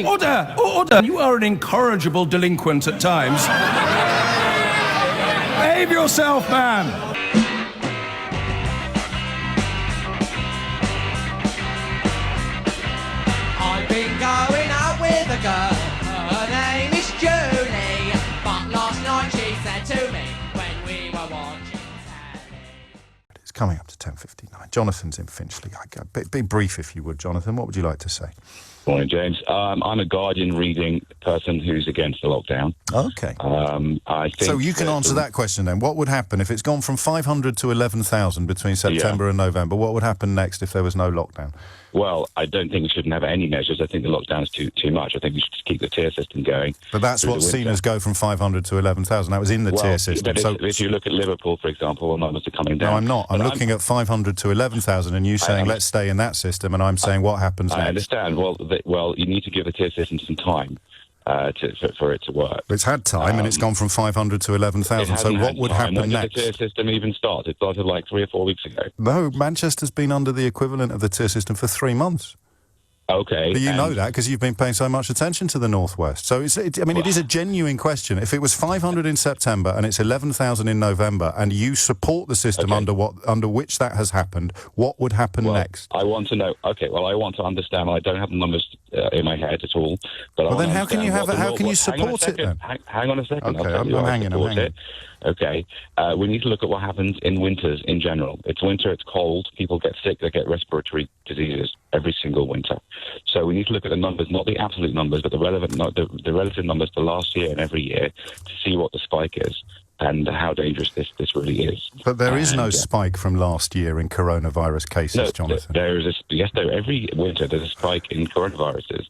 Order! Order! You are an incorrigible delinquent at times. Behave yourself, man! I've been going out with a girl, her name is Julie, but last night she said to me when we were watching telly. It's coming up to 10:59. Jonathan's in Finchley. Be brief if you would, Jonathan. What would you like to say? Morning, James. I'm a Guardian reading person who's against the lockdown. Okay. I think so you can answer that question then. What would happen if it's gone from 500 to 11,000 between September and November? What would happen next if there was no lockdown? Well, I don't think we shouldn't have any measures. I think the lockdown is too much. I think we should just keep the tier system going. But that's what's seen as go from 500 to 11,000. That was in the tier system. But if you look at Liverpool, for example, the numbers are coming down. No, I'm not. I'm looking at 500 to 11,000 and you saying let's stay in that system, and I'm saying what happens next? I understand. Well, you need to give the tier system some time for it to work. It's had time and it's gone from 500 to 11,000. So what would happen next? When did the tier system even start? It started like 3 or 4 weeks ago. No, Manchester's been under the equivalent of the tier system for 3 months. Okay. But you know that because you've been paying so much attention to the Northwest. So it is a genuine question. If it was 500 in September and it's 11,000 in November, and you support the system under which that has happened, what would happen next? I want to know. Okay, well, I want to understand. I don't have the numbers in my head at all. But well, then how can you have it? How can you support it then? Hang on a second. Okay, I'm hanging. Okay, we need to look at what happens in winters in general. It's winter, it's cold, people get sick, they get respiratory diseases every single winter. So we need to look at the numbers, not the absolute numbers, but the relative numbers to last year and every year to see what the spike is and how dangerous this really is. But there is no spike from last year in coronavirus cases, Jonathan. Every winter there's a spike in coronaviruses.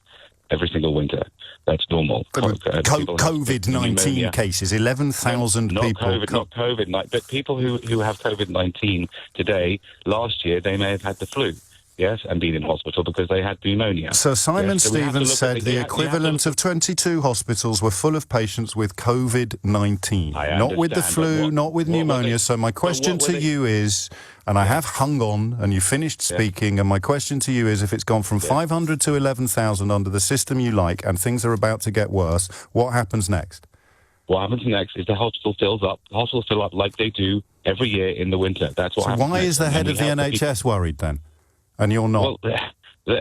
Every single winter. That's normal. COVID-19 cases, 11,000 people. Not COVID, but people who have COVID-19 today, last year, they may have had the flu, yes, and been in hospital because they had pneumonia. Sir Simon Stevens said the equivalent of 22 hospitals were full of patients with COVID-19. Not with the flu, not with pneumonia. So my question to you is... And I have hung on, and you finished speaking, and my question to you is, if it's gone from 500 to 11,000 under the system you like, and things are about to get worse, what happens next? What happens next is the hospital fills up. The hospitals fill up like they do every year in the winter. That's what happens. So why is the head of the NHS worried then? And you're not? Well,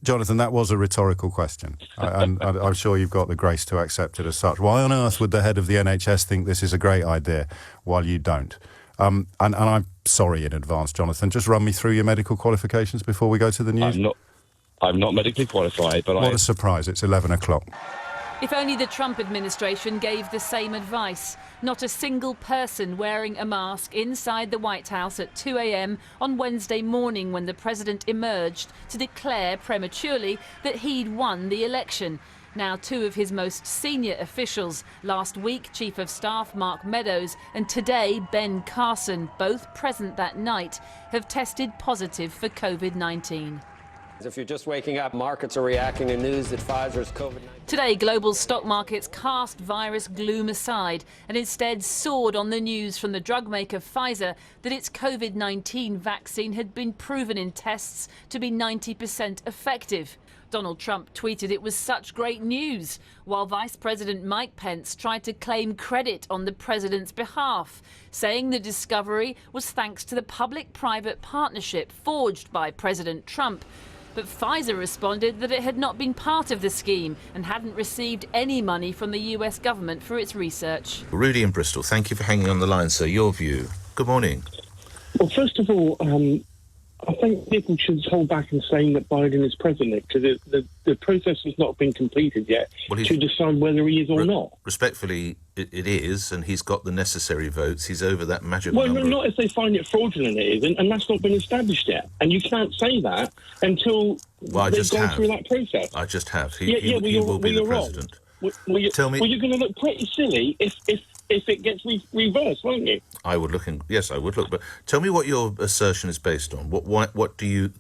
Jonathan, that was a rhetorical question. I'm sure you've got the grace to accept it as such. Why on earth would the head of the NHS think this is a great idea while you don't? And I'm sorry in advance, Jonathan. Just run me through your medical qualifications before we go to the news. I'm not medically qualified, but What a surprise. It's 11 o'clock. If only the Trump administration gave the same advice. Not a single person wearing a mask inside the White House at 2 a.m. on Wednesday morning when the president emerged to declare prematurely that he'd won the election. Now, 2 of his most senior officials, last week Chief of Staff Mark Meadows and today Ben Carson, both present that night, have tested positive for COVID-19. If you're just waking up, markets are reacting to news that Pfizer's COVID-19... Today, global stock markets cast virus gloom aside and instead soared on the news from the drug maker Pfizer that its COVID-19 vaccine had been proven in tests to be 90% effective. Donald Trump tweeted it was such great news, while Vice President Mike Pence tried to claim credit on the president's behalf, saying the discovery was thanks to the public-private partnership forged by President Trump. But Pfizer responded that it had not been part of the scheme and hadn't received any money from the US government for its research. Rudy in Bristol, thank you for hanging on the line, sir. Your view. Good morning. Well, first of all, I think people should hold back in saying that Biden is president because the process has not been completed yet to decide whether he is or not. Respectfully, it is, and he's got the necessary votes. He's over that magic number. Well, not if they find it fraudulent, it is, and that's not been established yet. And you can't say that until they've gone through that process. I just have. He will be the president. Tell me. Well, you're going to look pretty silly if it gets reversed, won't you? I would look. Yes, I would look. But tell me what your assertion is based on. What do you...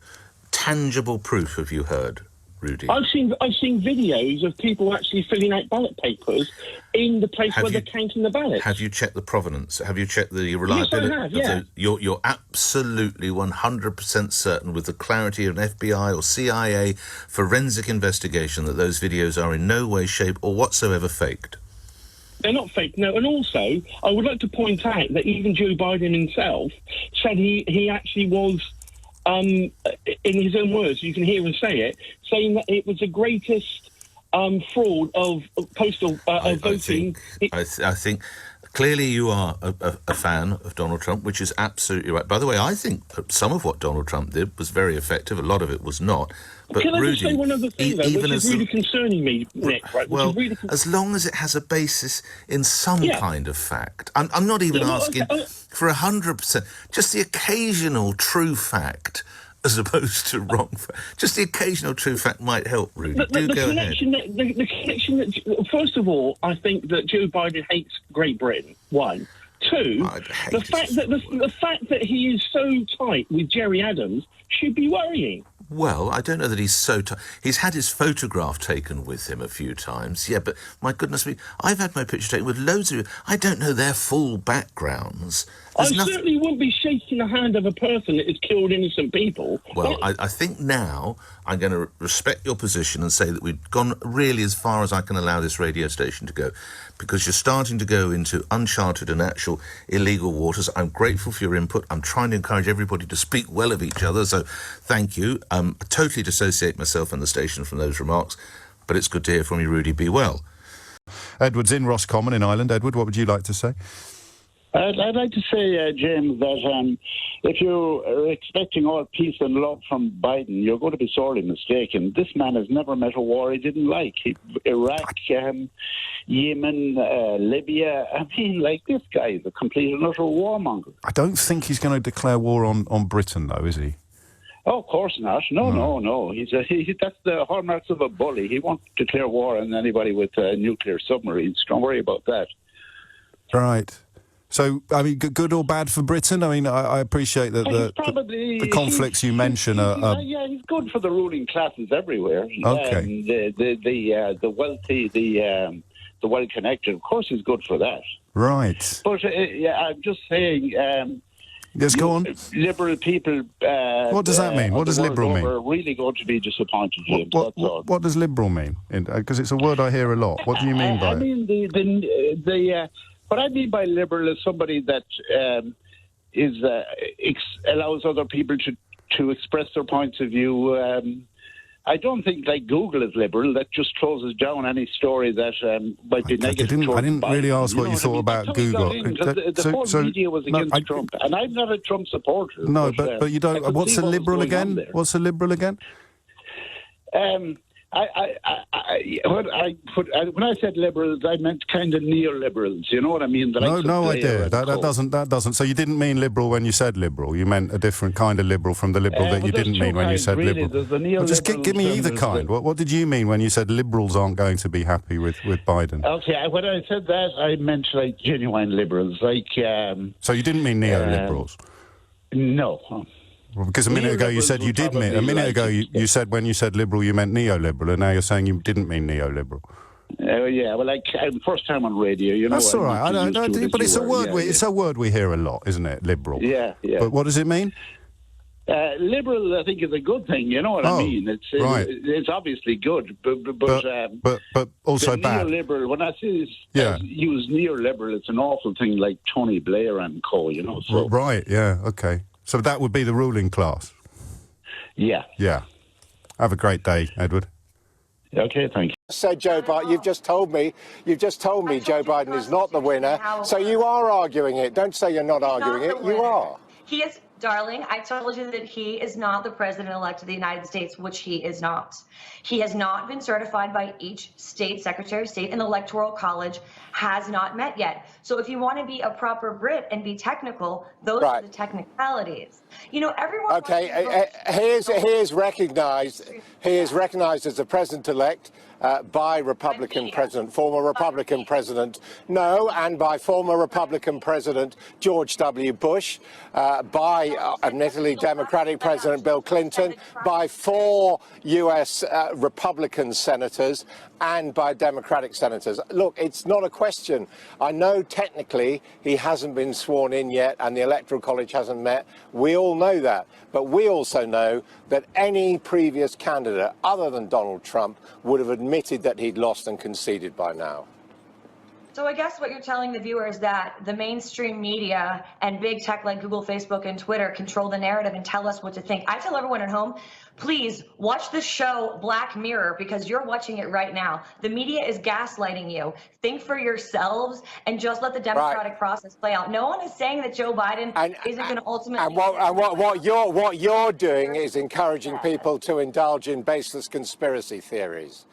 tangible proof have you heard Rudy? I've seen videos of people actually filling out ballot papers in the place where they're counting the ballots. Have you checked the provenance? Have you checked the reliability? Yes, I have, yeah. You're absolutely 100% certain, with the clarity of an FBI or CIA forensic investigation, that those videos are in no way, shape or whatsoever faked? They're not fake, no. And also, I would like to point out that even Joe Biden himself said he actually was, in his own words, you can hear him say it, saying that it was the greatest fraud of postal voting. I think clearly you are a fan of Donald Trump, which is absolutely right. By the way, I think some of what Donald Trump did was very effective. A lot of it was not. But Can I Rudy, just say one other thing, though, which is really concerning me, Nick? Right? Well, as long as it has a basis in some kind of fact. I'm not even asking for 100%. Just the occasional true fact, as opposed to wrong fact. Just the occasional true fact might help, Rudy. Do go ahead. The connection that, first of all, I think that Joe Biden hates Great Britain, one. Two, the fact that he is so tight with Jerry Adams should be worrying. Well, I don't know that he's so... He's had his photograph taken with him a few times, yeah, but my goodness me, I've had my picture taken with loads of... I don't know their full backgrounds. Certainly wouldn't be shaking the hand of a person that has killed innocent people. Well, I think now I'm going to respect your position and say that we've gone really as far as I can allow this radio station to go, because you're starting to go into uncharted and actual illegal waters. I'm grateful for your input. I'm trying to encourage everybody to speak well of each other, so thank you. I totally dissociate myself and the station from those remarks, but it's good to hear from you, Rudy. Be well. Edward's in Roscommon in Ireland. Edward, what would you like to say? I'd like to say, James, that if you are expecting all peace and love from Biden, you're going to be sorely mistaken. This man has never met a war he didn't like. Iraq, Yemen, Libya. I mean, like, this guy is a complete and utter warmonger. I don't think he's going to declare war on Britain, though, is he? Oh, of course not. No. That's the hallmarks of a bully. He won't declare war on anybody with nuclear submarines. Don't worry about that. Right. So, I mean, good or bad for Britain? I mean, I appreciate that the conflicts you mention are... Yeah, he's good for the ruling classes everywhere. Okay. The wealthy, the well-connected, of course he's good for that. Right. But, I'm just saying... yes, go on. Liberal people... what does that mean? What does liberal mean? We're really going to be disappointed, James, that's all. What does liberal mean? Because it's a word I hear a lot. What do you mean by it? I mean, what I mean by liberal is somebody that allows other people to express their points of view. I don't think, like, Google is liberal. That just closes down any story that might be negative. I didn't really ask what you thought about Google. The whole media was against Trump, and I'm not a Trump supporter. No, but you don't. What's a liberal again? What's a liberal again? When I said liberals, I meant kind of neoliberals. You know what I mean? No idea. That doesn't. So you didn't mean liberal when you said liberal. You meant a different kind of liberal from the liberal that you didn't mean when you said liberal. Well, just give me either kind. What did you mean when you said liberals aren't going to be happy with Biden? Okay, when I said that, I meant like genuine liberals, like. So you didn't mean neoliberals? No. Well, because a minute ago you said you did mean. A minute ago you said when you said liberal you meant neoliberal, and now you're saying you didn't mean neoliberal. Yeah, well, like first time on radio, you know. That's all right. I don't, but it's a word. It's a word we hear a lot, isn't it? Liberal. Yeah. But what does it mean? Liberal, I think, is a good thing. You know what I mean? It's obviously good, but also bad. Neoliberal. When I say use neoliberal, it's an awful thing, like Tony Blair and co. You know. So. Right. Yeah. Okay. So that would be the ruling class? Yeah. Yeah. Have a great day, Edward. Okay, thank you. Said Joe Biden, you've just told me Joe Biden is not the winner, so you are arguing it. Don't say you're not arguing it, you are. He is, darling, I told you that he is not the president-elect of the United States, which he is not. He has not been certified by each state secretary of state, and the Electoral College has not met yet. So if you want to be a proper Brit and be technical, those are the technicalities. You know, everyone. Okay, he is recognised as the president-elect by Republican President, former Republican President, and by former Republican President George W. Bush, by admittedly Democratic President Bill Clinton, by 4 U.S. Republican senators, and by Democratic senators. Look, it's not a question. I know technically he hasn't been sworn in yet and the Electoral College hasn't met. We all know that. But we also know that any previous candidate other than Donald Trump would have admitted that he'd lost and conceded by now. So I guess what you're telling the viewer is that the mainstream media and big tech like Google, Facebook, and Twitter control the narrative and tell us what to think. I tell everyone at home, please watch the show Black Mirror, because you're watching it right now. The media is gaslighting you. Think for yourselves and just let the democratic process play out. No one is saying that Joe Biden isn't going to ultimately. And what you're doing is encouraging people to indulge in baseless conspiracy theories.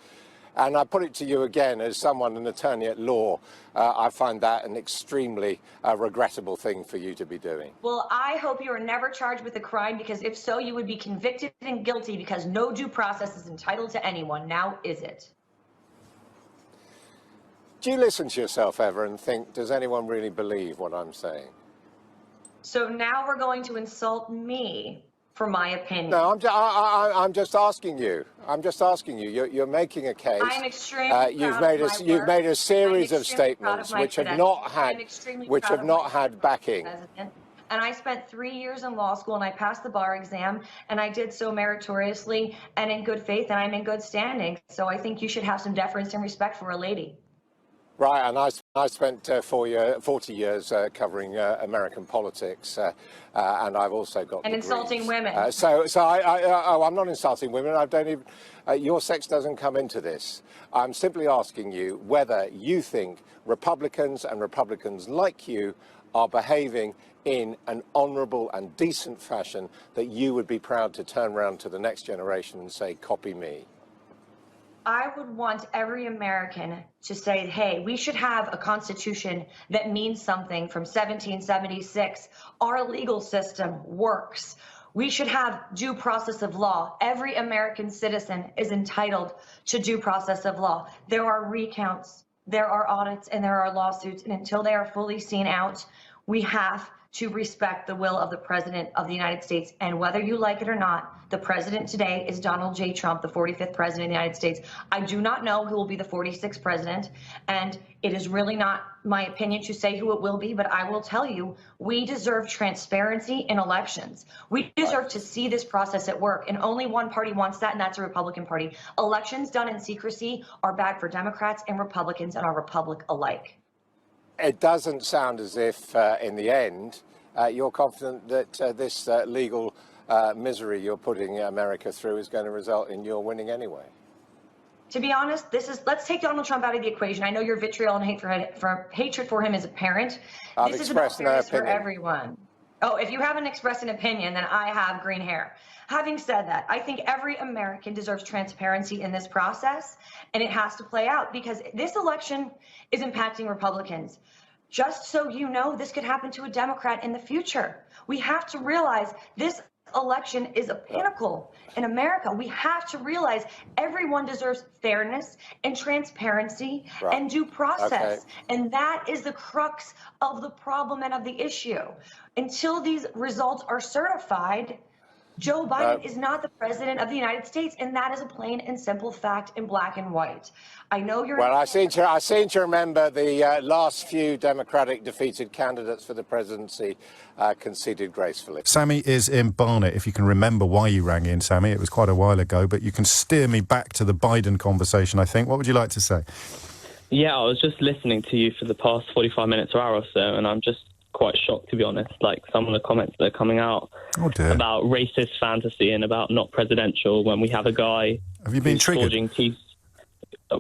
And I put it to you again, as someone, an attorney at law, I find that an extremely regrettable thing for you to be doing. Well, I hope you are never charged with a crime, because if so, you would be convicted and guilty, because no due process is entitled to anyone. Now is it? Do you listen to yourself ever and think, does anyone really believe what I'm saying? So now we're going to insult me for my opinion. No, I'm just asking you. I'm just asking you. You're making a case. I'm extremely proud you've made a series of statements which have not had backing. And I spent 3 years in law school, and I passed the bar exam, and I did so meritoriously and in good faith, and I'm in good standing. So I think you should have some deference and respect for a lady. Right, and I spent 40 years covering American politics, and I've also got and degrees. Insulting women. I'm not insulting women. I don't even. Your sex doesn't come into this. I'm simply asking you whether you think Republicans and Republicans like you are behaving in an honourable and decent fashion that you would be proud to turn around to the next generation and say, "Copy me." I would want every American to say, hey, we should have a constitution that means something from 1776. Our legal system works. We should have due process of law. Every American citizen is entitled to due process of law. There are recounts, there are audits, and there are lawsuits. And until they are fully seen out, we have to respect the will of the President of the United States. And whether you like it or not, the president today is Donald J. Trump, the 45th president of the United States. I do not know who will be the 46th president, and it is really not my opinion to say who it will be, but I will tell you, we deserve transparency in elections. We deserve to see this process at work, and only one party wants that, and that's the Republican Party. Elections done in secrecy are bad for Democrats and Republicans and our republic alike. It doesn't sound as if, in the end, you're confident that this legal misery you're putting America through is going to result in your winning anyway. To be honest, let's take Donald Trump out of the equation. I know your vitriol and hatred for him is apparent. This is about fairness for everyone. Oh, if you haven't expressed an opinion, then I have green hair. Having said that, I think every American deserves transparency in this process, and it has to play out because this election is impacting Republicans. Just so you know, this could happen to a Democrat in the future. We have to realize this election is a pinnacle in America. We have to realize everyone deserves fairness and transparency and due process. And that is the crux of the problem and of the issue. Until these results are certified, Joe Biden is not the president of the United States, and that is a plain and simple fact in black and white. I know you're. Well, I seem to remember the last few Democratic defeated candidates for the presidency conceded gracefully. Sammy is in Barnet. If you can remember why you rang in, Sammy, it was quite a while ago, but you can steer me back to the Biden conversation, I think. What would you like to say? Yeah, I was just listening to you for the past 45 minutes or hour or so, and I'm just quite shocked, to be honest, like some of the comments that are coming out about racist fantasy and about not presidential when we have a guy who's forging peace.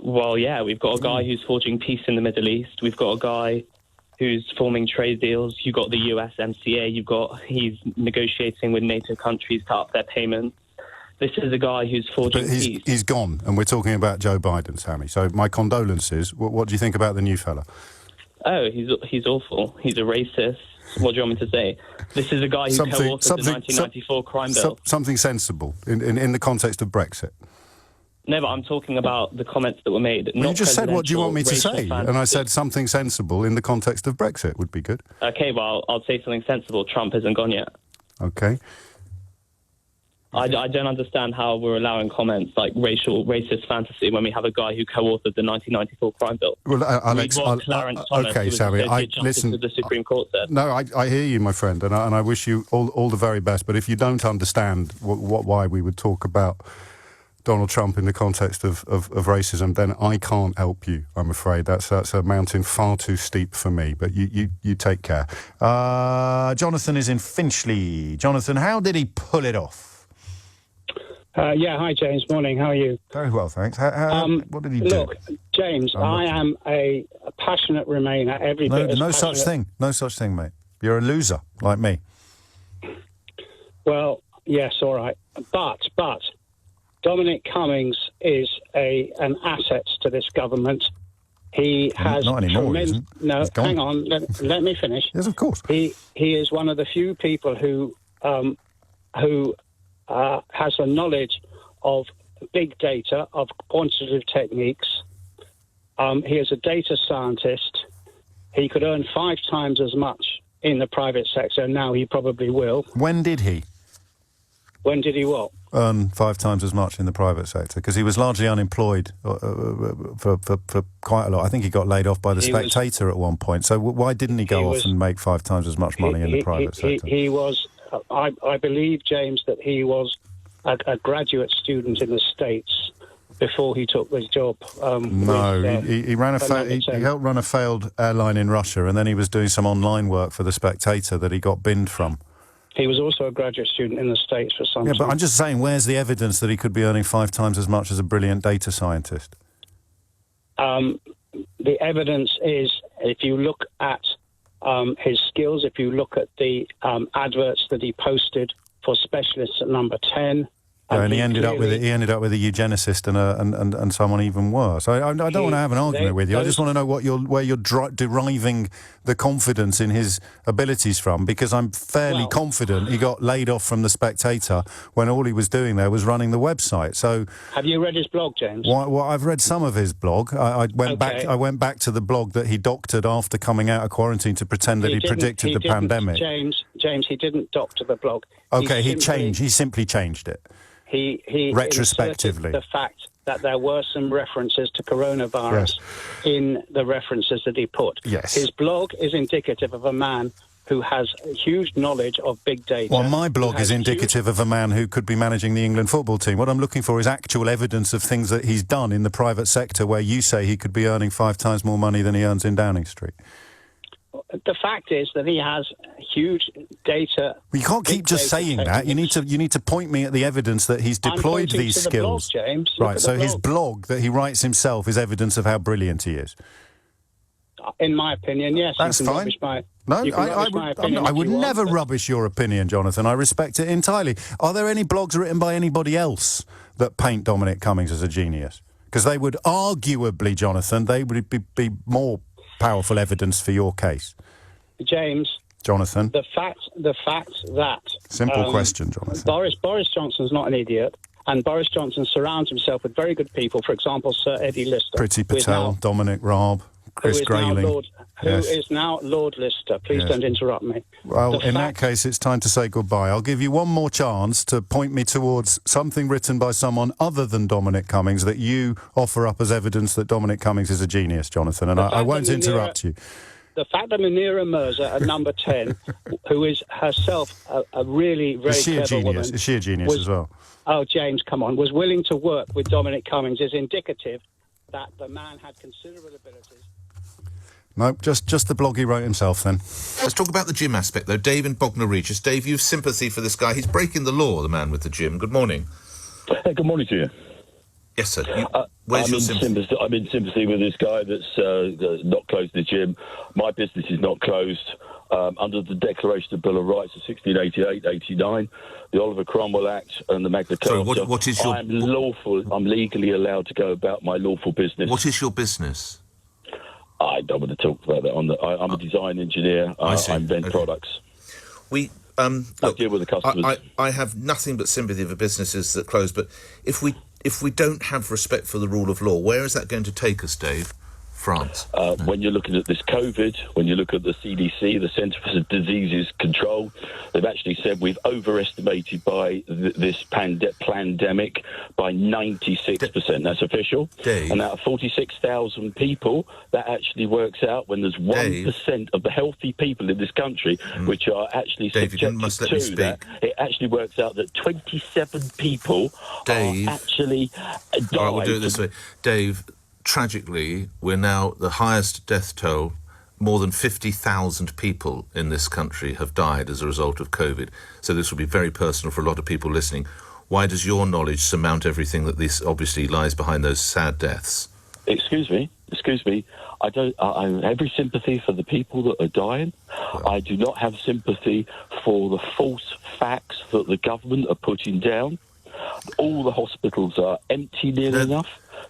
Well, yeah, we've got a guy who's forging peace in the Middle East. We've got a guy who's forming trade deals. You've got the USMCA. He's negotiating with NATO countries to up their payments. This is a guy who's forging peace. He's gone, and we're talking about Joe Biden, Sammy. So my condolences. What do you think about the new fella? Oh, he's awful. He's a racist. What do you want me to say? This is a guy who co-authored the 1994 crime bill. Something sensible in the context of Brexit. No, but I'm talking about the comments that were made. Well, you just said, what do you want me to racial say? fantasy. And I said something sensible in the context of Brexit would be good. Okay, well, I'll say something sensible. Trump hasn't gone yet. Okay. I don't understand how we're allowing comments like racist fantasy when we have a guy who co-authored the 1994 crime bill. Well, Alex, okay, Sammy, listen. To the Supreme Court said. No, I hear you, my friend, and I wish you all the very best. But if you don't understand why we would talk about Donald Trump in the context of racism, then I can't help you, I'm afraid. That's a mountain far too steep for me, but you take care. Jonathan is in Finchley. Jonathan, how did he pull it off? Hi, James. Morning. How are you? Very well, thanks. What did he do? Look, James, I am a passionate Remainer. No such thing. No such thing, mate. You're a loser, like me. Well, yes, all right. But Dominic Cummings is an asset to this government. He has not anymore. He isn't. No, hang on. Let me finish. Yes, of course. He is one of the few people who has a knowledge of big data, of quantitative techniques. He is a data scientist. He could earn 5 times as much in the private sector. Now he probably will. When did he? When did he what? Earn 5 times as much in the private sector, because he was largely unemployed for quite a lot. I think he got laid off by the Spectator at one point. So why didn't he go off and make 5 times as much money in the private sector? He was, I believe, James, that he was a graduate student in the States before he took this job. He helped run a failed airline in Russia, and then he was doing some online work for the Spectator that he got binned from. He was also a graduate student in the States for some time. Yeah, but I'm just saying, where's the evidence that he could be earning 5 times as much as a brilliant data scientist? The evidence is, if you look at his skills, if you look at the adverts that he posted for specialists at Number 10... and he ended up with a eugenicist and someone even worse. I don't want to have an argument with you. I just want to know where you're deriving the confidence in his abilities from, because I'm fairly confident he got laid off from the Spectator when all he was doing there was running the website. So, have you read his blog, James? Well, I've read some of his blog. I went back to the blog that he doctored after coming out of quarantine to pretend that he predicted the pandemic. James, he didn't doctor the blog. Okay, he simply changed it. He retrospectively the fact that there were some references to coronavirus in the references that he put. Yes. His blog is indicative of a man who has huge knowledge of big data. Well, my blog is indicative of a man who could be managing the England football team. What I'm looking for is actual evidence of things that he's done in the private sector where you say he could be earning 5 times more money than he earns in Downing Street. The fact is that he has huge data. Well, you can't keep just saying that. You need to point me at the evidence that he's deployed these skills. Blog, James. Right. So his blog that he writes himself is evidence of how brilliant he is. In my opinion, yes. That's fine. I would never rubbish your opinion, Jonathan. I respect it entirely. Are there any blogs written by anybody else that paint Dominic Cummings as a genius? Because they would arguably, Jonathan, they would be more powerful evidence for your case. James. Jonathan. The fact that... Simple question, Jonathan. Boris Johnson's not an idiot, and Boris Johnson surrounds himself with very good people. For example, Sir Eddie Lister. Priti Patel, Dominic Raab, Chris Grayling. Who is now Lord Lister. Please don't interrupt me. Well, in that case, it's time to say goodbye. I'll give you one more chance to point me towards something written by someone other than Dominic Cummings that you offer up as evidence that Dominic Cummings is a genius, Jonathan, and I won't interrupt you. The fact that Munira Mirza at Number 10, who is herself a really very clever woman... Is she a genius as well? Oh, James, come on. Was willing to work with Dominic Cummings is indicative that the man had considerable abilities. No, just the blog he wrote himself, then. Let's talk about the gym aspect, though. Dave in Bognor Regis. Dave, you've sympathy for this guy. He's breaking the law, the man with the gym. Good morning. Hey, good morning to you. Yes, sir. Where's your sympathy? I'm in sympathy with this guy that's not closed the gym. My business is not closed. Under the Declaration of Bill of Rights of 1688-89, the Oliver Cromwell Act and the Magna Carta. So what is your... I'm legally allowed to go about my lawful business. What is your business? I don't want to talk about that. I'm a design engineer. I invent products. We look, deal with the customers. I have nothing but sympathy for businesses that close, but if we don't have respect for the rule of law, where is that going to take us, Dave? France. When you're looking at this COVID, when you look at the CDC, the Centre for Diseases Control, they've actually said we've overestimated by this pandemic by 96%. That's official. Dave. And out of 46,000 people, that actually works out when there's 1% of the healthy people in this country which are actually subjected to that. It actually works out that 27 people are actually died. All right, we'll do it this way. Dave, tragically, we're now the highest death toll. More than 50,000 people in this country have died as a result of COVID. So this will be very personal for a lot of people listening. Why does your knowledge surmount everything that this obviously lies behind those sad deaths? Excuse me. I have every sympathy for the people that are dying. I do not have sympathy for the false facts that the government are putting down. All the hospitals are empty nearly enough.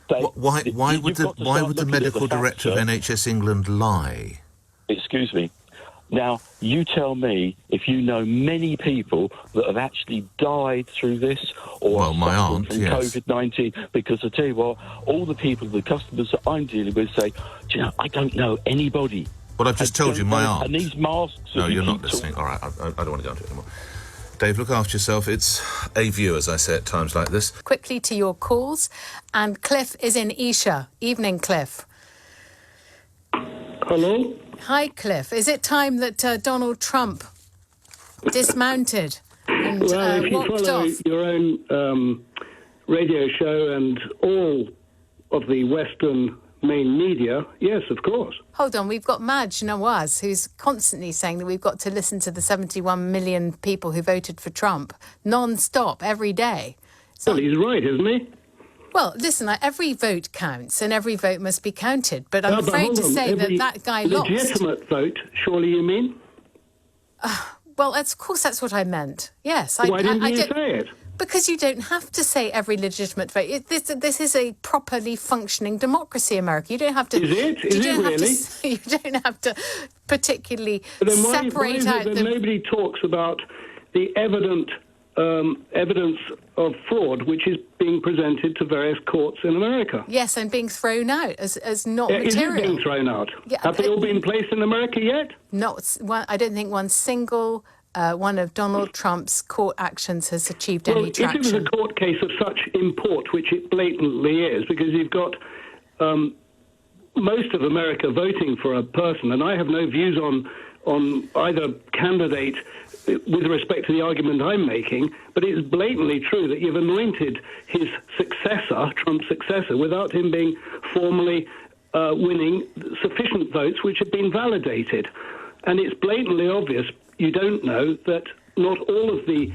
Why would the medical director of NHS England lie? Excuse me. Now, you tell me if you know many people that have actually died through this or my aunt, from COVID-19, because I tell you what, all the people, the customers that I'm dealing with say, do you know, I don't know anybody. Well, I've just told you, my aunt. And these masks... No, you're not listening. All right, I don't want to go into it anymore. Dave, look after yourself. It's a view, as I say at times like this. Quickly to your calls. And Cliff is in Esher. Evening, Cliff. Hello? Hi, Cliff. Is it time that Donald Trump dismounted and if you walked follow off? your own radio show and all of the Western main media, yes, of course. Hold on, we've got Madge Nawaz, who's constantly saying that we've got to listen to the 71 million people who voted for Trump non-stop every day. So, well, he's right, isn't he? Well, listen, every vote counts and every vote must be counted. But I'm afraid to say that guy lost. Legitimate vote, surely you mean? Well, of course that's what I meant. Yes. Why didn't you say it? Because you don't have to say every legitimate vote. This is a properly functioning democracy, America. You don't have to... Is it? Is it really? You don't have to particularly separate why is out... Then nobody talks about the evidence of fraud which is being presented to various courts in America. Yes, and being thrown out as not material. Is it being thrown out? Yeah, have they all been placed in America yet? I don't think one single... one of Donald Trump's court actions has achieved any traction. If it was a court case of such import, which it blatantly is, because you've got most of America voting for a person, and I have no views on either candidate with respect to the argument I'm making, but it is blatantly true that you've anointed his successor, Trump's successor, without him being formally winning sufficient votes which have been validated. And it's blatantly obvious you don't know that not all of the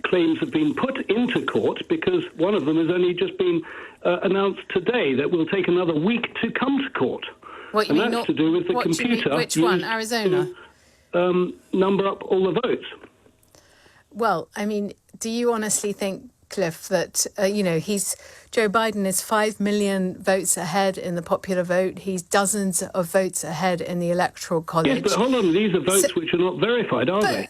claims have been put into court, because one of them has only just been announced today that will take another week to come to court. What, and that's to do with the computer. Which one? Arizona? Number up all the votes. Well, I mean, do you honestly think, Cliff, that, Joe Biden is 5 million votes ahead in the popular vote. He's dozens of votes ahead in the Electoral College. Yes, but hold on, these are votes which are not verified, are they?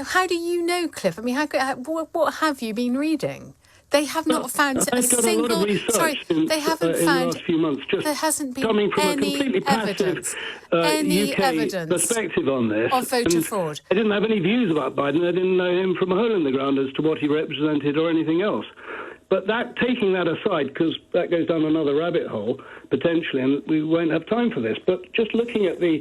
How do you know, Cliff? I mean, what have you been reading? They have not found a single... I've done a lot of research they haven't in found... the last few months, just there hasn't been coming from any a completely passive UK perspective on this. Of voter fraud. I didn't have any views about Biden. I didn't know him from a hole in the ground as to what he represented or anything else. But taking that aside, because that goes down another rabbit hole, potentially, and we won't have time for this, but just looking at well,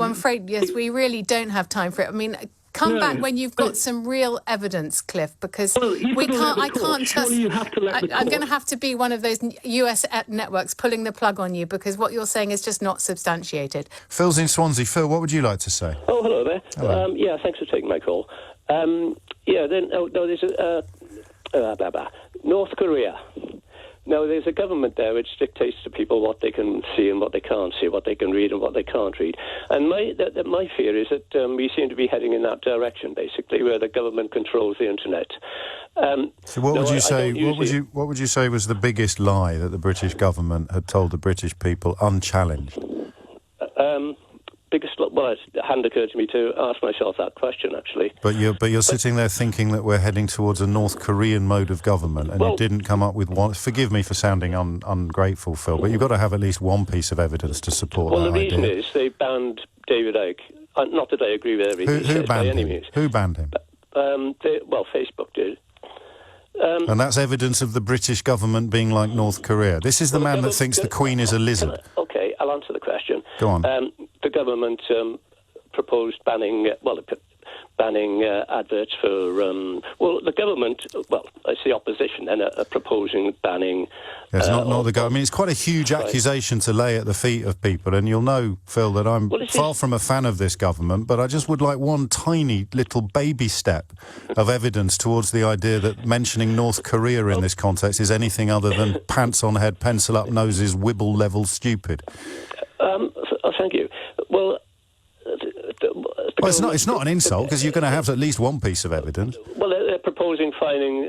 I'm afraid, yes, we really don't have time for it. I mean... Come back when you've got some real evidence, Cliff, because we can't. I can't just. I'm going to have to be one of those US networks pulling the plug on you, because what you're saying is just not substantiated. Phil's in Swansea. Phil, what would you like to say? Oh, hello there. Hello. Yeah, thanks for taking my call. There's North Korea. No, there's a government there which dictates to people what they can see and what they can't see, what they can read and what they can't read. And my fear is that we seem to be heading in that direction, basically, where the government controls the internet. So what would you say? What would you say was the biggest lie that the British government had told the British people unchallenged? Well, it hadn't occurred to me to ask myself that question, actually. But you're sitting there thinking that we're heading towards a North Korean mode of government, and you didn't come up with one. Forgive me for sounding ungrateful, Phil, but you've got to have at least one piece of evidence to support that idea. Well, the reason is they banned David Icke. Not that I agree with everything he says by any means. Who banned him? Facebook did. And that's evidence of the British government being like North Korea. This is the man that thinks the Queen is a lizard. Okay, I'll answer the question. Go on. The government proposed banning adverts for... the government... Well, it's the opposition then proposing banning... Yes, not the government. I mean, it's quite a huge accusation to lay at the feet of people, and you'll know, Phil, that I'm far from a fan of this government, but I just would like one tiny little baby step of evidence towards the idea that mentioning North Korea in this context is anything other than pants on head, pencil up noses, wibble level stupid. Thank you. Well, it's not an insult, because you're going to have at least one piece of evidence. Well, they're proposing finding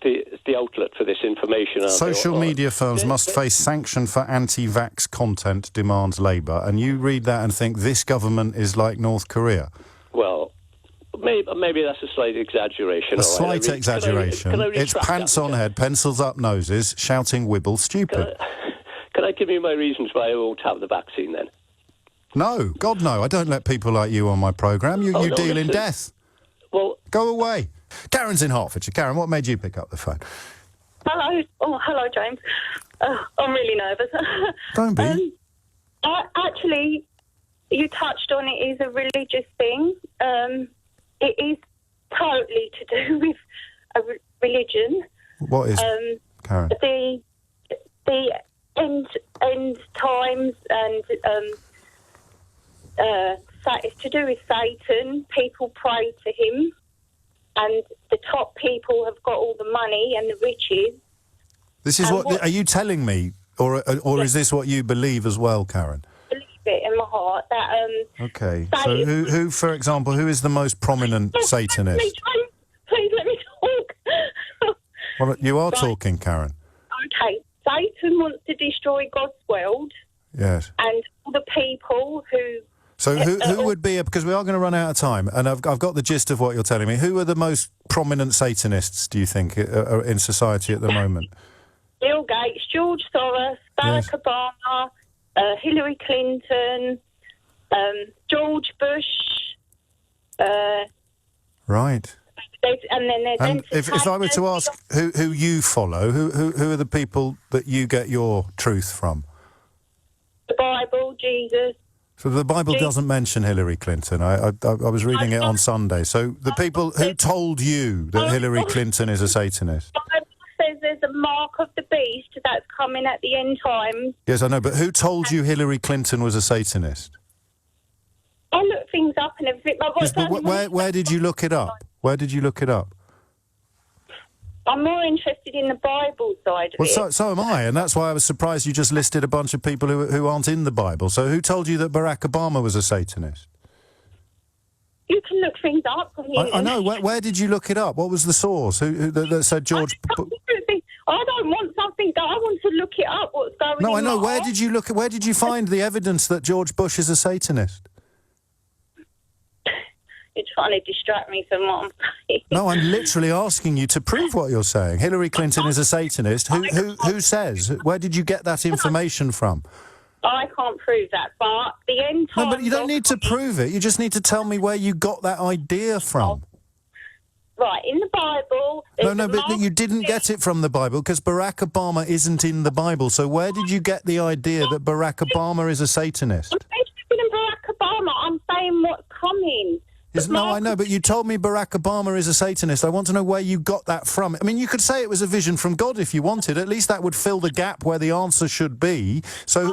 the outlet for this information. Social media firms must face sanction for anti-vax content, demands Labour, and you read that and think this government is like North Korea. Well, maybe that's a slight exaggeration. A slight exaggeration. It's pants on head, pencils up noses, shouting wibble stupid. Can I give you my reasons why I won't have the vaccine then? No, God no. I don't let people like you on my programme. You deal in death. Well... Go away. Karen's in Hertfordshire. Karen, what made you pick up the phone? Hello. Oh, hello, James. I'm really nervous. Don't be. Actually, you touched on it is a religious thing. It is totally to do with a religion. What is, Karen? The end times and it's to do with Satan. People pray to him, and the top people have got all the money and the riches. This is what are you telling me, or is this what you believe as well, Karen? I believe it in my heart that Okay. So who, for example, who is the most prominent Satanist? Please let me talk. Well, you are talking, Karen. Okay. Satan wants to destroy God's world. Yes. And all the people who... So who would be... Because we are going to run out of time, and I've got the gist of what you're telling me. Who are the most prominent Satanists, do you think, in society at the moment? Bill Gates, George Soros, Barack Obama, Hillary Clinton, George Bush... Right. And then there's if I were to ask who you follow, who are the people that you get your truth from? The Bible, Jesus. So the Bible doesn't mention Hillary Clinton. I was reading it on Sunday. So the people who told you that Hillary Clinton is a Satanist? The Bible says there's a mark of the beast that's coming at the end time. Yes, I know, but who told you Hillary Clinton was a Satanist? I looked things up and everything. Yes, but where did you look it up? Where did you look it up? I'm more interested in the Bible side of it. Well, so am I, and that's why I was surprised you just listed a bunch of people who aren't in the Bible. So who told you that Barack Obama was a Satanist? You can look things up. I know. Where did you look it up? What was the source? Who that said George... I don't want something that I want to look it up, what's going on. No, I know. Where did you look? Where did you find the evidence that George Bush is a Satanist? You're trying to distract me from what I'm saying. No, I'm literally asking you to prove what you're saying. Hillary Clinton is a Satanist. Who says? Where did you get that information from? I can't prove that, but the end time... No, but you don't need to prove it. You just need to tell me where you got that idea from. Right, in the Bible... No, but you didn't get it from the Bible, because Barack Obama isn't in the Bible. So where did you get the idea that Barack Obama is a Satanist? I'm interested in Barack Obama. I'm saying what's coming. No, I know, but you told me Barack Obama is a Satanist. I want to know where you got that from. I mean, you could say it was a vision from God if you wanted. At least that would fill the gap where the answer should be. So,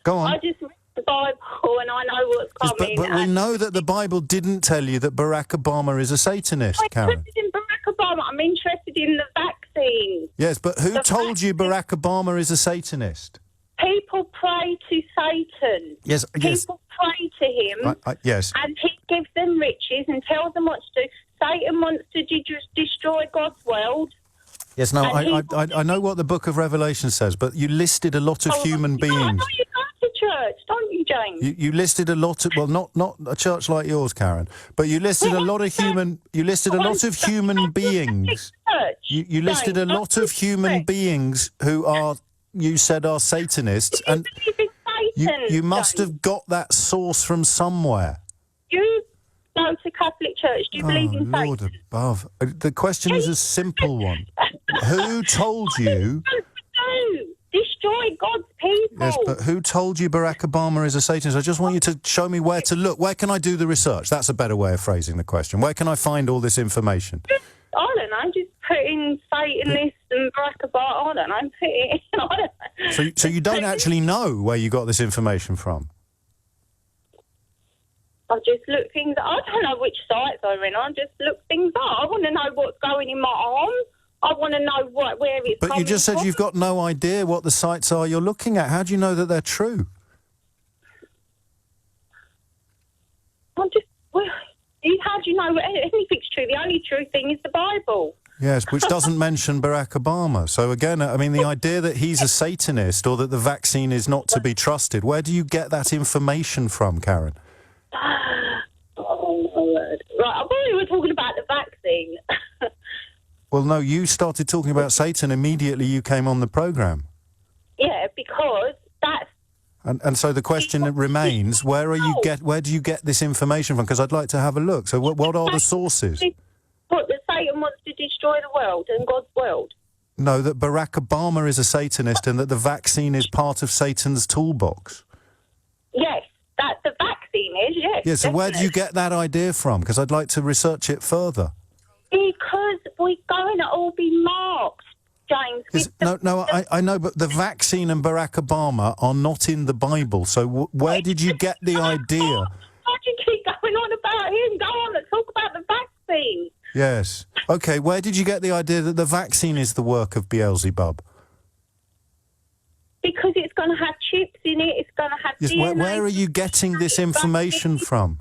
go on. I just read the Bible and I know what's coming. But we know that the Bible didn't tell you that Barack Obama is a Satanist, Karen. I'm interested in Barack Obama. I'm interested in the vaccine. Yes, but who told you Barack Obama is a Satanist? People pray to Satan. Yes. People pray to him. Yes. And he gives them riches and tells them what to do. Satan wants to destroy God's world. Yes, no, I know what the Book of Revelation says, but you listed a lot of human beings. I know you go to church, don't you, James? You listed a lot of, well, not a church like yours, Karen, but you listed a lot of human. You listed a lot of human beings. You listed a lot of human beings who are, you said, are Satanists, and you must have got that source from somewhere. You go to Catholic Church. Do you believe in Satan? Lord above. The question is a simple one. Who told you? Destroy God's people. Yes, but who told you Barack Obama is a Satanist? I just want you to show me where to look. Where can I do the research? That's a better way of phrasing the question. Where can I find all this information? I don't know. Just put in Satanist and Barack Obama. I don't know. Put it in. I don't know. So you don't actually know where you got this information from? I just look things. I don't know which sites I'm in. I just look things up. I want to know what's going in my arm. I want to know where it's But you just said from. you've got no idea what the sites are you're looking at. How do you know that they're true? I'm just. Well, how do you know anything's true? The only true thing is the Bible. Yes, which doesn't mention Barack Obama. So again, I mean, the idea that he's a Satanist or that the vaccine is not to be trusted, where do you get that information from, Karen? Oh, my word. Right, I thought we were talking about the vaccine. Well, no, you started talking about Satan immediately you came on the programme. Yeah, because that's... And so the question remains, where do you get this information from? Because I'd like to have a look. So what are the sources? What, that Satan wants to destroy the world and God's world? No, that Barack Obama is a Satanist and that the vaccine is part of Satan's toolbox. Yes, that the vaccine is, yes. Yeah, so where do definitely. you get that idea from? Because I'd like to research it further. Because we're going to all be marked, James. I know, but the vaccine and Barack Obama are not in the Bible. So where did you get the idea? Why do you keep going on about him? Go on and talk about the vaccine. Yes. Okay, where did you get the idea that the vaccine is the work of Beelzebub? Because it's going to have chips in it, it's going to have Yes, DNA. where are you getting this information from?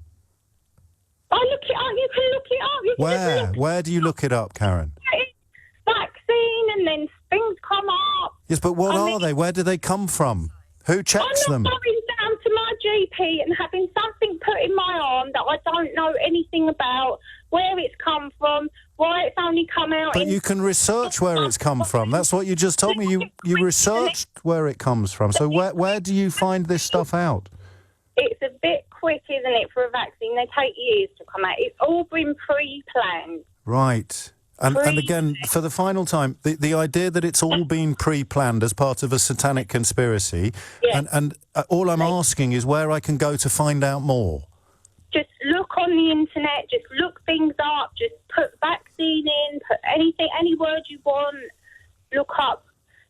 I look it up, you can look it up. You can just Where? look Where do you look it up, Karen? vaccine and then things come up. Yes, but what are they? Where do they come from? Who checks them? I'm not going down to my GP and having something put in my arm that I don't know anything about, where it's come from, why it's only come out. But you can research where it's come from. That's what you just told me. You researched where it comes from. So where do you find this stuff out? It's a bit quick, isn't it, for a vaccine? They take years to come out. It's all been pre-planned. Right. And again, for the final time, the idea that it's all been pre-planned as part of a satanic conspiracy, and all I'm asking is where I can go to find out more. Just look on the internet, just look things up, just put vaccine in, put anything, any word you want, look up.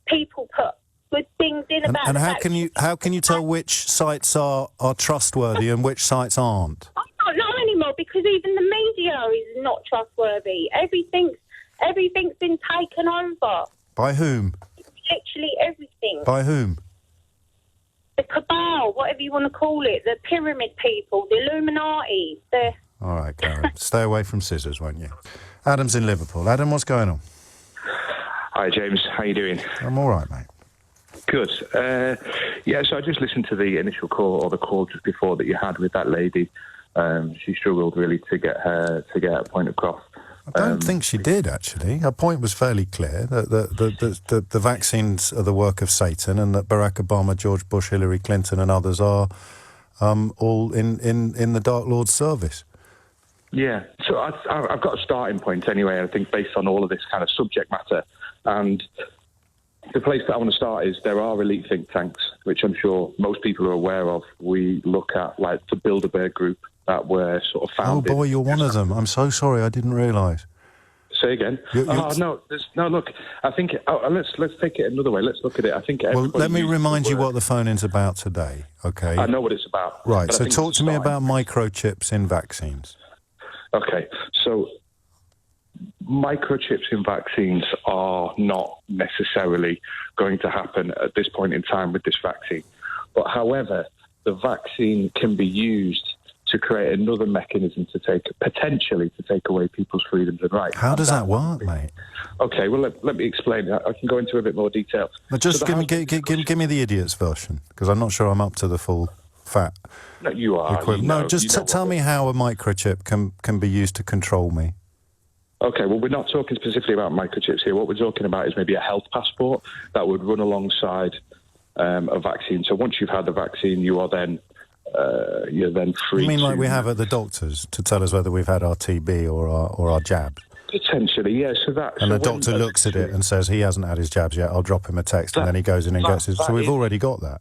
People put good things in about And the how can you tell which sites are trustworthy and which sites aren't? I don't know anymore because even the media is not trustworthy. Everything's been taken over. By whom? Literally everything. By whom? The cabal, whatever you want to call it, the pyramid people, the Illuminati, All right, Karen. Stay away from scissors, won't you? Adam's in Liverpool. Adam, what's going on? Hi, James. How you doing? I'm all right, mate. Good. So I just listened to the initial call or the call just before that you had with that lady. She struggled really to get her point across. I don't think she did, actually. Her point was fairly clear, that the vaccines are the work of Satan and that Barack Obama, George Bush, Hillary Clinton and others are all in the Dark Lord's service. Yeah, so I've got a starting point anyway, I think, based on all of this kind of subject matter. And the place that I want to start is there are elite think tanks, which I'm sure most people are aware of. We look at, like, the Bilderberg Group that were sort of founded. Oh, boy, you're one of them. I'm so sorry, I didn't realise. Say again? Look, I think... let's take it another way. Let's look at it. I think Well, let me remind you what the phone-in's about today, OK? I know what it's about. Right, so talk to me about microchips in vaccines. OK, so microchips in vaccines are not necessarily going to happen at this point in time with this vaccine. But however, the vaccine can be used to create another mechanism potentially to take away people's freedoms and rights. How does that work, mate? Okay, well, let me explain. I can go into a bit more detail. Now just give me the idiot's version, because I'm not sure I'm up to the full fat. No, you are. Equivalent. No, just tell me how a microchip can be used to control me. Okay, well, we're not talking specifically about microchips here. What we're talking about is maybe a health passport that would run alongside a vaccine. So once you've had the vaccine, you're then free. You mean like we have at the doctors to tell us whether we've had our TB or our jabs? Potentially, yeah. And the doctor looks at it and says he hasn't had his jabs yet. I'll drop him a text, and then he goes in and gets it. So we've already got that.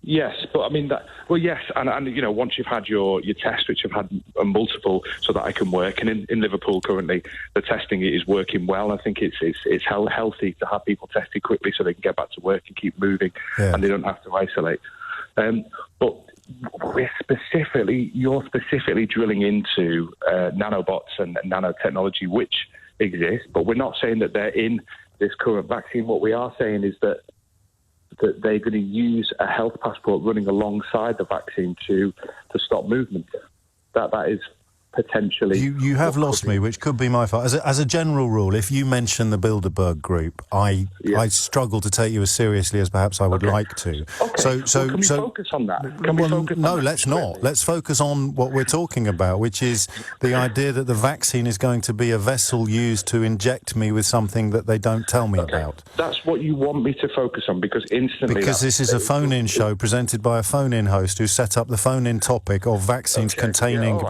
Yes, but I mean yes, and you know, once you've had your test, which I've had multiple, so that I can work, and in Liverpool currently the testing is working well. I think it's healthy to have people tested quickly so they can get back to work and keep moving, and they don't have to isolate. But you're specifically drilling into nanobots and nanotechnology, which exist, but we're not saying that they're in this current vaccine. What we are saying is that they're going to use a health passport running alongside the vaccine to stop movement. That is potentially... You have lost me, which could be my fault. As a general rule, if you mention the Bilderberg Group, I struggle to take you as seriously as perhaps I would like to. Okay. So can we focus on that? Let's not. Let's focus on what we're talking about, which is the idea that the vaccine is going to be a vessel used to inject me with something that they don't tell me about. That's what you want me to focus on, because instantly... Because this is a phone-in show presented by a phone-in host who set up the phone-in topic of vaccines containing...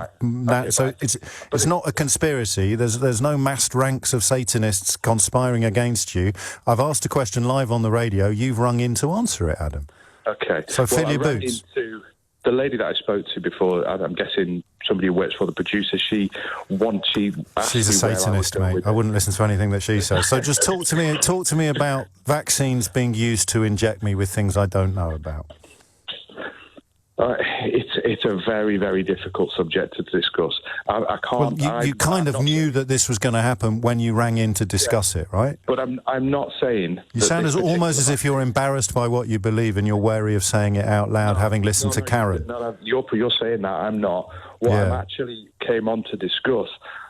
So it's not a conspiracy. There's no massed ranks of Satanists conspiring against you. I've asked a question live on the radio. You've rung in to answer it, Adam. Okay. So fill your boots. The lady that I spoke to before, I'm guessing somebody who works for the producer, she's a Satanist, mate. I wouldn't listen to anything that she says. So just talk to me about vaccines being used to inject me with things I don't know about. It's a very, very difficult subject to discuss. I can't. Well, you kind of knew that this was going to happen when you rang in to discuss it, right? But I'm not saying. You sound almost as if you're embarrassed by what you believe and you're wary of saying it out loud, having listened to Karen. No, you're saying that. I'm not. What I actually came on to discuss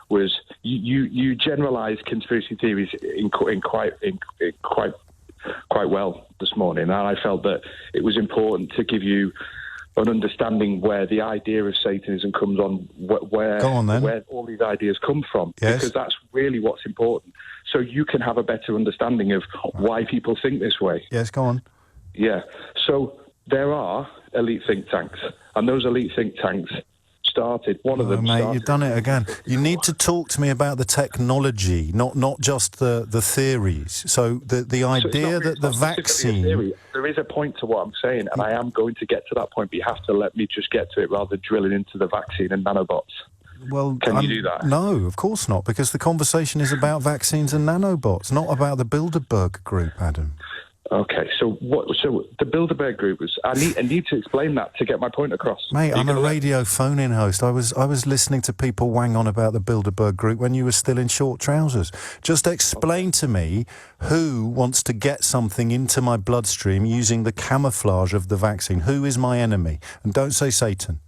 was you generalised conspiracy theories in quite well this morning, and I felt that it was important to give you an understanding where the idea of Satanism comes on, where all these ideas come from, because that's really what's important. So you can have a better understanding of why people think this way. Yes, go on. Yeah. So there are elite think tanks, and those elite think tanks started. One of them. Mate, you've done it again. You need to talk to me about the technology, not just the theories. So the idea that the vaccine. There is a point to what I'm saying, and I am going to get to that point, but you have to let me just get to it rather than drilling into the vaccine and nanobots. Well, can you do that? No, of course not, because the conversation is about vaccines and nanobots, not about the Bilderberg Group, Adam. Okay, so the Bilderberg Group was... I need to explain that to get my point across. Mate, I'm a radio phone-in host. I was listening to people wang on about the Bilderberg Group when you were still in short trousers. Just explain to me who wants to get something into my bloodstream using the camouflage of the vaccine. Who is my enemy? And don't say Satan.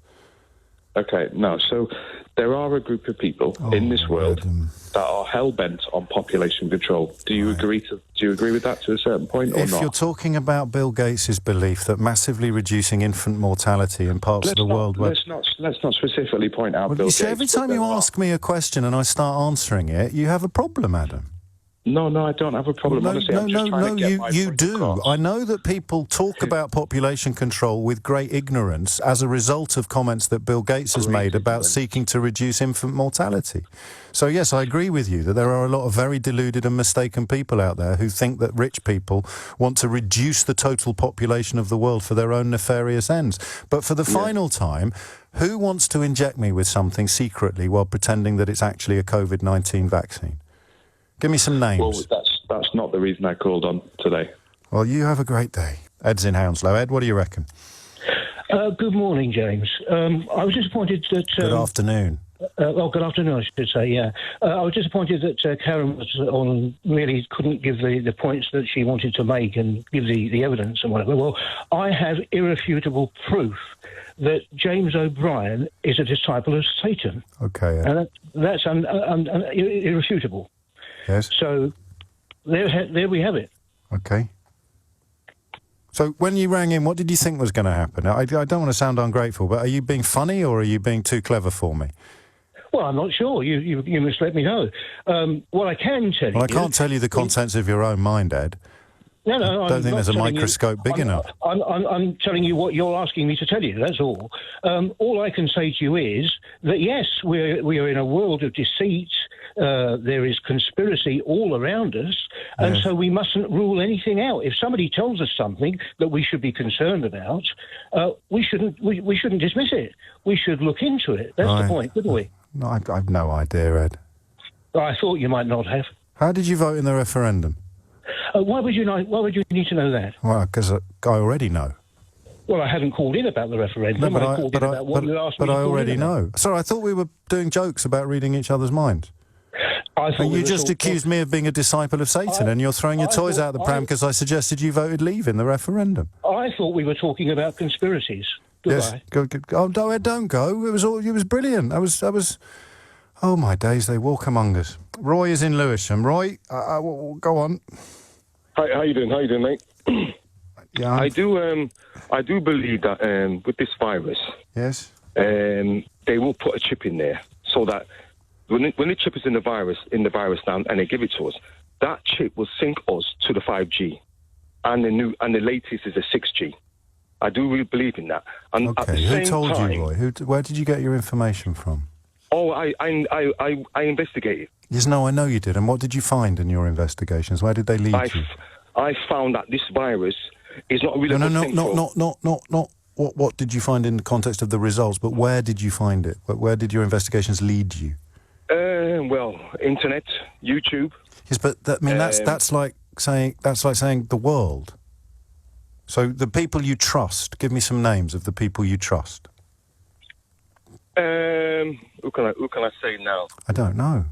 Okay, no, so there are a group of people in this world that are hell-bent on population control. Do you agree with that to a certain point or not? If you're talking about Bill Gates' belief that massively reducing infant mortality in parts of the world where... Let's not specifically point out Bill Gates. Every time you ask me a question and I start answering it, you have a problem, Adam. No, I don't have a problem. Honestly, I'm just trying to get my you point do. across. I know that people talk about population control with great ignorance as a result of comments that Bill Gates has made about seeking to reduce infant mortality. So, yes, I agree with you that there are a lot of very deluded and mistaken people out there who think that rich people want to reduce the total population of the world for their own nefarious ends. But for the final time, who wants to inject me with something secretly while pretending that it's actually a COVID-19 vaccine? Give me some names. Well, that's not the reason I called on today. Well, you have a great day. Ed's in Hounslow. Ed, what do you reckon? Good morning, James. I was disappointed that... Good afternoon. Good afternoon, I should say, yeah. I was disappointed that Karen really couldn't give the points that she wanted to make and give the evidence and whatever. Well, I have irrefutable proof that James O'Brien is a disciple of Satan. Okay. And that's irrefutable. Yes. So there we have it. Okay. So when you rang in, what did you think was going to happen? I don't want to sound ungrateful, but are you being funny or are you being too clever for me? Well, I'm not sure. You must let me know. What I can tell you... Well, I can't tell you the contents of your own mind, Ed. No, I don't think there's a microscope big enough. I'm telling you what you're asking me to tell you, that's all. All I can say to you is that, yes, we are in a world of deceit. There is conspiracy all around us, and so we mustn't rule anything out. If somebody tells us something that we should be concerned about, we shouldn't dismiss it. We should look into it. That's the point, couldn't we? No, I've no idea, Ed. I thought you might not have. How did you vote in the referendum? Why would you need to know that? Well, because I already know. Well, I haven't called in about the referendum. No, I called in about what you asked me to But I call already in about. know. Sorry, I thought we were doing jokes about reading each other's minds. And you just accused me of being a disciple of Satan, and you're throwing your toys out the pram because I suggested you voted leave in the referendum. I thought we were talking about conspiracies. Goodbye. Yes. Go. Oh, no, Ed, don't go. It was brilliant. I was. Oh my days, they walk among us. Roy is in Lewisham. Roy, go on. Hi, how you doing? How you doing, mate? Yeah. I do believe that with this virus, yes, they will put a chip in there so that when the chip is in the virus now and they give it to us, that chip will sync us to the 5G, and the latest is the 6G. I do really believe in that. And okay, at the who same told time, you, Roy? Where did you get your information from? Oh, I investigated. Yes, no, I know you did. And what did you find in your investigations? Where did they lead you? I found that this virus is not really not what did you find in the context of the results, but where did you find it? Where did your investigations lead you? Well, internet, YouTube. Yes, but that's like saying the world. So the people you trust, give me some names of the people you trust. Who can I say now? I don't know.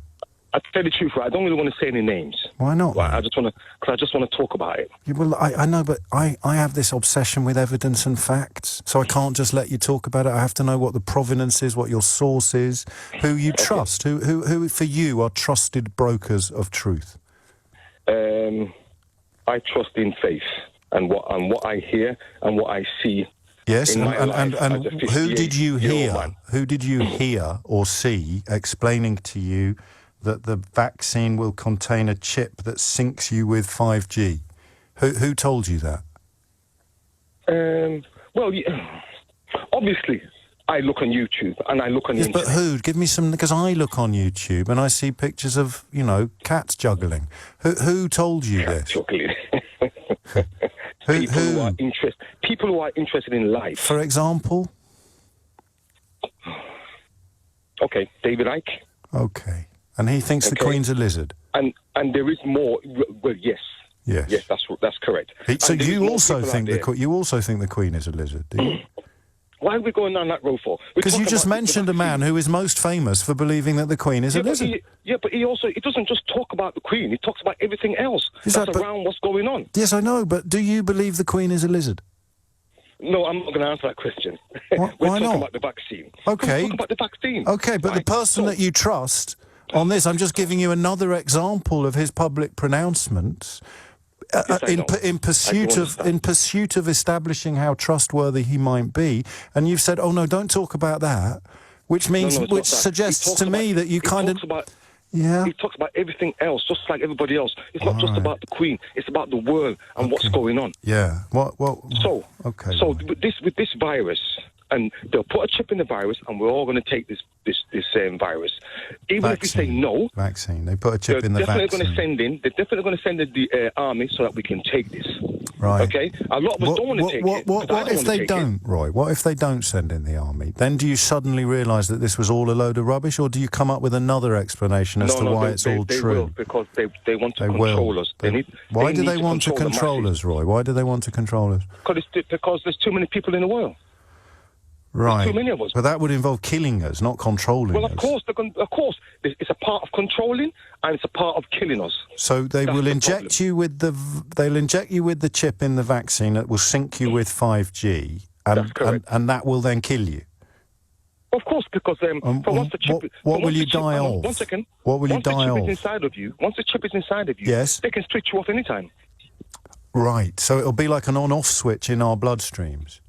I tell you the truth, I don't really want to say any names. Why not? Well, I just want to talk about it. Yeah, well, I know, but I have this obsession with evidence and facts, so I can't just let you talk about it. I have to know what the provenance is, what your source is, who you trust, who for you are trusted brokers of truth. I trust in faith and what I hear and what I see. Yes, and who did you hear? Who did you hear or see explaining to you that the vaccine will contain a chip that syncs you with 5G? Who told you that? Well, obviously, I look on YouTube and I look on the internet. But who? Give me some, because I look on YouTube and I see pictures of, cats juggling. Who told you this? Juggling. People who are interested in life. For example? Okay, David Icke. Okay. And he thinks the Queen's a lizard. And there is more. Well, yes. Yes. Yes, that's correct. So you also think the Queen is a lizard, do you? Why are we going down that road for? Because you just mentioned a man who is most famous for believing that the Queen is a lizard. But he doesn't just talk about the Queen. He talks about everything else around what's going on. Yes, I know, but do you believe the Queen is a lizard? No, I'm not going to answer that question. Why We're talking not? about the vaccine. Okay. We're talking about the vaccine. Okay, but the person that you trust on this, I'm just giving you another example of his public pronouncements. In pursuit of establishing how trustworthy he might be, and you've said, "Oh no, don't talk about that," which means, which suggests to me that you kind of, he talks about everything else, just like everybody else. It's not just about the Queen; it's about the world and what's going on. Yeah. So with this virus, and they'll put a chip in the virus, and we're all going to take this virus. Even if we say no, vaccine. They put a chip in the vaccine. They're definitely going to send in the army so that we can take this. Right. Okay. A lot of us don't want to take it. What if they don't, Roy? What if they don't send in the army? Then do you suddenly realise that this was all a load of rubbish, or do you come up with another explanation as to why it's all true? Will, because they want to control us. Why do they want to control us, Roy? Why do they want to control us? Because there's too many people in the world. Right. There's too many of us. But that would involve killing us, not controlling us. Well, of course, it's a part of controlling and it's a part of killing us. So they will inject you with they'll inject you with the chip in the vaccine that will sync you with 5G, and that will then kill you. Of course, because once the chip, what will you die of? 1 second. What will you die of? Once the chip is inside of you, yes, they can switch you off anytime. Right. So it'll be like an on-off switch in our bloodstreams.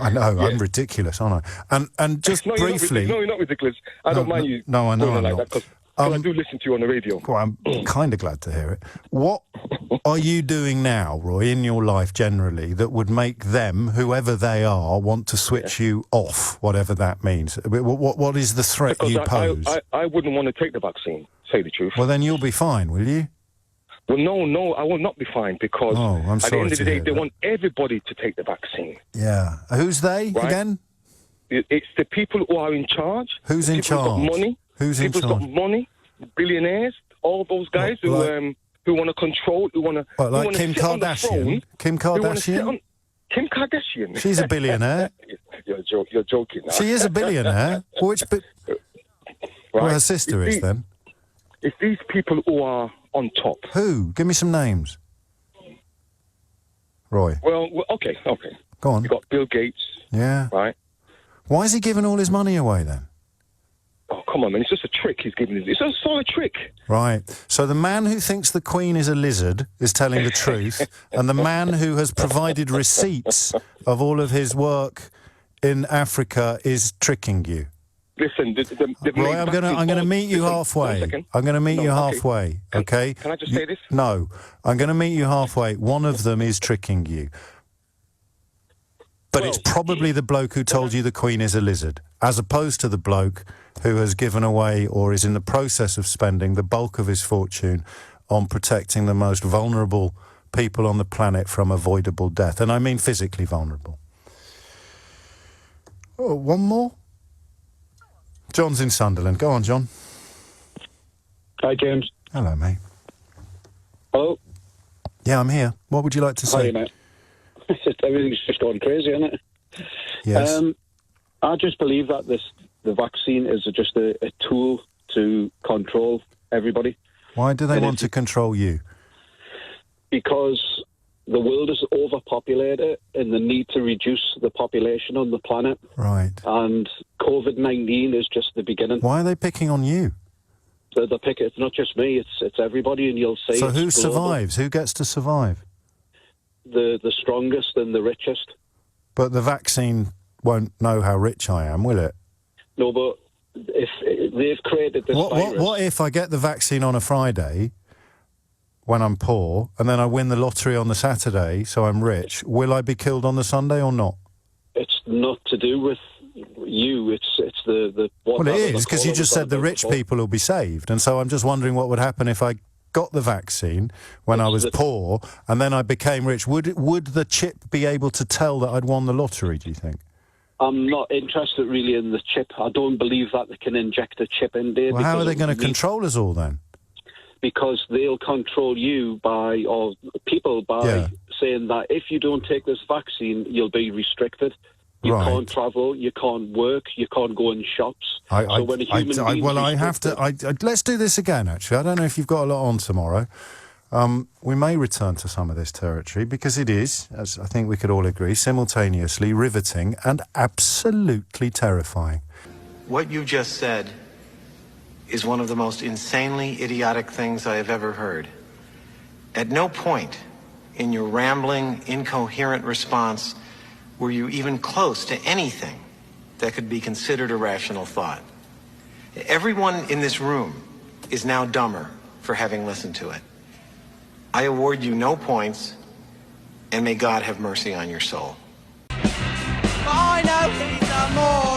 I know, yeah. I'm ridiculous, aren't I? And just briefly... No, you're not ridiculous. I don't mind you. No, I know I'm like not. Because I do listen to you on the radio. Well, I'm kind of glad to hear it. What are you doing now, Roy, in your life generally, that would make them, whoever they are, want to switch you off, whatever that means? What is the threat you pose? I wouldn't want to take the vaccine, say the truth. Well, then you'll be fine, will you? Well, no, I will not be fine because at the end of the day, they want everybody to take the vaccine. Yeah. Who's they again? It's the people who are in charge. Who's in charge? Got money. Who's in charge? People's got money, billionaires, all those guys who want to control, who want to... like Kim Kardashian? Kim Kardashian? Kim Kardashian. She's a billionaire. You're joking now. She is a billionaire. Well, her sister is then. It's these people who are on top. Who? Give me some names. Roy. Well, okay. Go on. You got Bill Gates. Yeah. Right. Why is he giving all his money away then? Oh, come on, man. It's just a trick he's giving. It's a solid trick. Right. So the man who thinks the Queen is a lizard is telling the truth, and the man who has provided receipts of all of his work in Africa is tricking you. Listen, Roy, I'm going to meet you halfway. I'm going to meet you halfway, okay? Can I just say this? No, I'm going to meet you halfway. One of them is tricking you. But it's probably the bloke who told you the Queen is a lizard, as opposed to the bloke who has given away or is in the process of spending the bulk of his fortune on protecting the most vulnerable people on the planet from avoidable death. And I mean physically vulnerable. Oh, one more? John's in Sunderland. Go on, John. Hi, James. Hello, mate. Hello? Yeah, I'm here. What would you like to say? Hi, mate. Everything's just gone crazy, isn't it? Yes. I just believe that the vaccine is just a tool to control everybody. Why do they want to control you? Because the world is overpopulated and the need to reduce the population on the planet. Right. And COVID-19 is just the beginning. Why are they picking on you? It's not just me, it's everybody, and you'll see. So who survives? Who gets to survive? The strongest and the richest. But the vaccine won't know how rich I am, will it? No, but if they've created this virus... What if I get the vaccine on a Friday when I'm poor, and then I win the lottery on the Saturday, so I'm rich? Will I be killed on the Sunday or not? It's not to do with you. It's the well, it is, because you just said the rich people will be saved, and so I'm just wondering what would happen if I got the vaccine when I was poor, and then I became rich. Would the chip be able to tell that I'd won the lottery, do you think? I'm not interested really in the chip. I don't believe that they can inject a chip in there. Well, how are they going to control us all then? Because they'll control you by saying that if you don't take this vaccine, you'll be restricted. You can't travel, you can't work, you can't go in shops. Let's do this again, actually. I don't know if you've got a lot on tomorrow. We may return to some of this territory because it is, as I think we could all agree, simultaneously riveting and absolutely terrifying. What you just said is one of the most insanely idiotic things I have ever heard. At no point in your rambling, incoherent response were you even close to anything that could be considered a rational thought. Everyone in this room is now dumber for having listened to it. I award you no points, and may God have mercy on your soul. I know he's a moron.